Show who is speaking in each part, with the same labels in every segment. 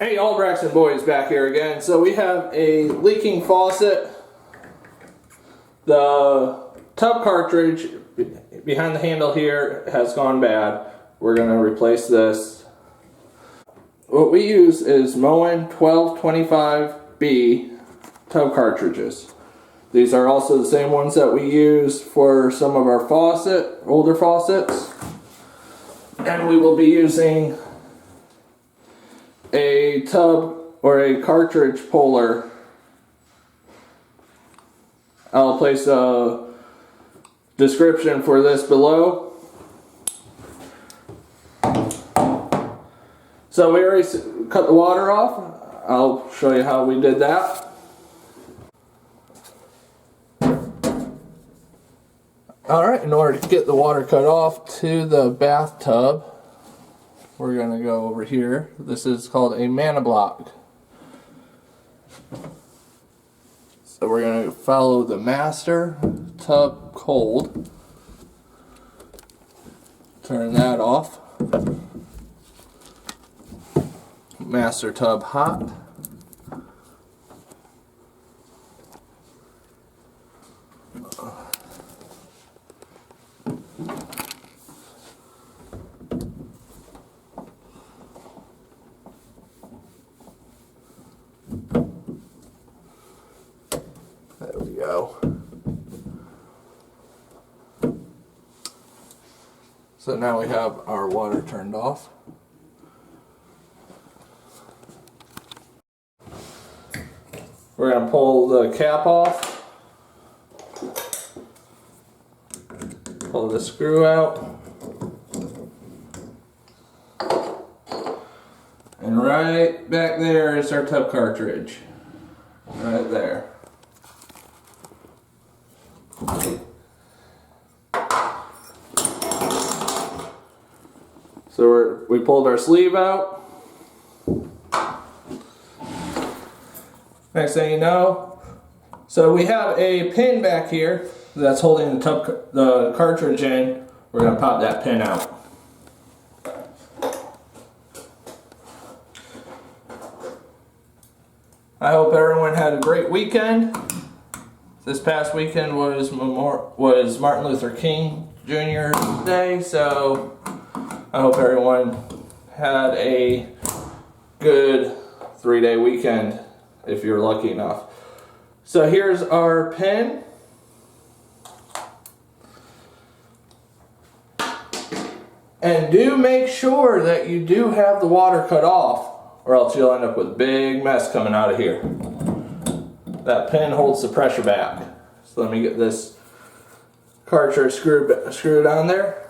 Speaker 1: Hey, all Braxton boys back here again. So we have a leaking faucet. The tub cartridge behind the handle here has gone bad. We're going to replace this. What we use is Moen 1225B tub cartridges. These are also the same ones that we use for some of our older faucets. And we will be using a tub or a cartridge puller. I'll place a description for this below. So we already cut the water off. I'll show you how we did that. Alright, in order to get the water cut off to the bathtub, we're going to go over here. This is called a mana block. So we're going to follow the master tub cold. Turn that off. Master tub hot. There we go. So now we have our water turned off. We're going to pull the cap off. Pull the screw out. And right back there is our tub cartridge. Right there. So we pulled our sleeve out. Next thing you know, so we have a pin back here that's holding the cartridge in. We're going to pop that pin out. I hope everyone had a great weekend. This past weekend was Martin Luther King Jr. Day, so I hope everyone had a good 3-day weekend if you're lucky enough. So here's our pin. And do make sure that you do have the water cut off, or else you'll end up with a big mess coming out of here. That pin holds the pressure back. So let me get this cartridge screwed on there.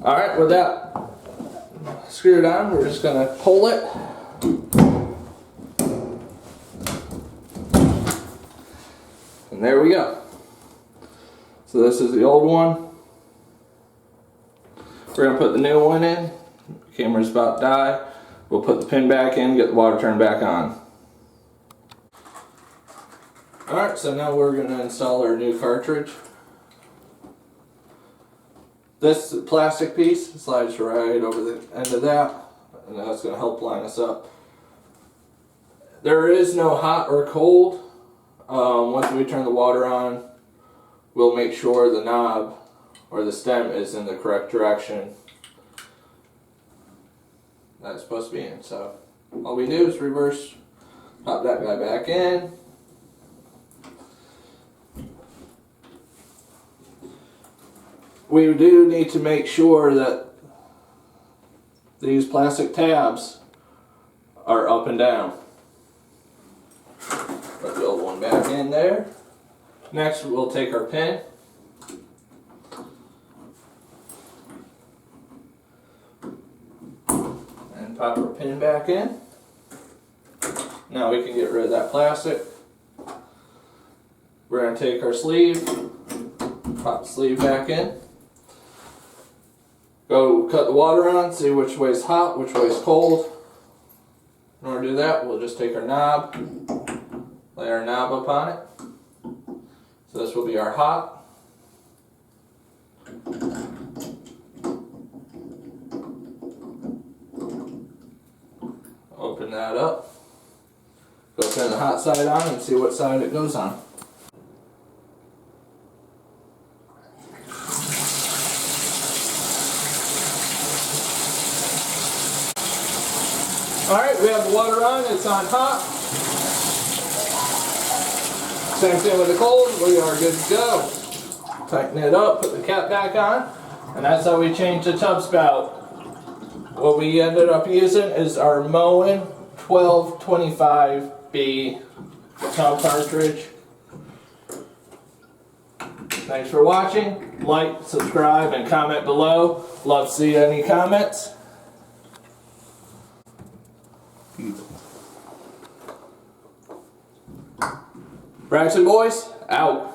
Speaker 1: Alright, with that screwed on, we're just going to pull it. And there we go. So this is the old one. We're going to put the new one in. The camera's about to die. We'll put the pin back in, get the water turned back on. Alright, so now we're going to install our new cartridge. This plastic piece slides right over the end of that, and that's going to help line us up. There is no hot or cold. Once we turn the water on, we'll make sure the knob or the stem is in the correct direction that it's supposed to be in. So all we do is reverse, pop that guy back in. We do need to make sure that these plastic tabs are up and down. Put the old one back in there. Next we'll take our pin. And pop our pin back in. Now we can get rid of that plastic. We're going to take our sleeve, pop the sleeve back in. Go cut the water on, see which way is hot, which way is cold. In order to do that, we'll just take our knob, lay our knob up on it. So this will be our hot. that up. Go turn the hot side on and see what side it goes on. Alright, we have the water on, it's on hot. Same thing with the cold, we are good to go. Tighten it up, put the cap back on, and that's how we change the tub spout. What we ended up using is our Moen 1225B tub cartridge. Thanks for watching. Like, subscribe, and comment below. Love to see any comments. Braxton boys, out.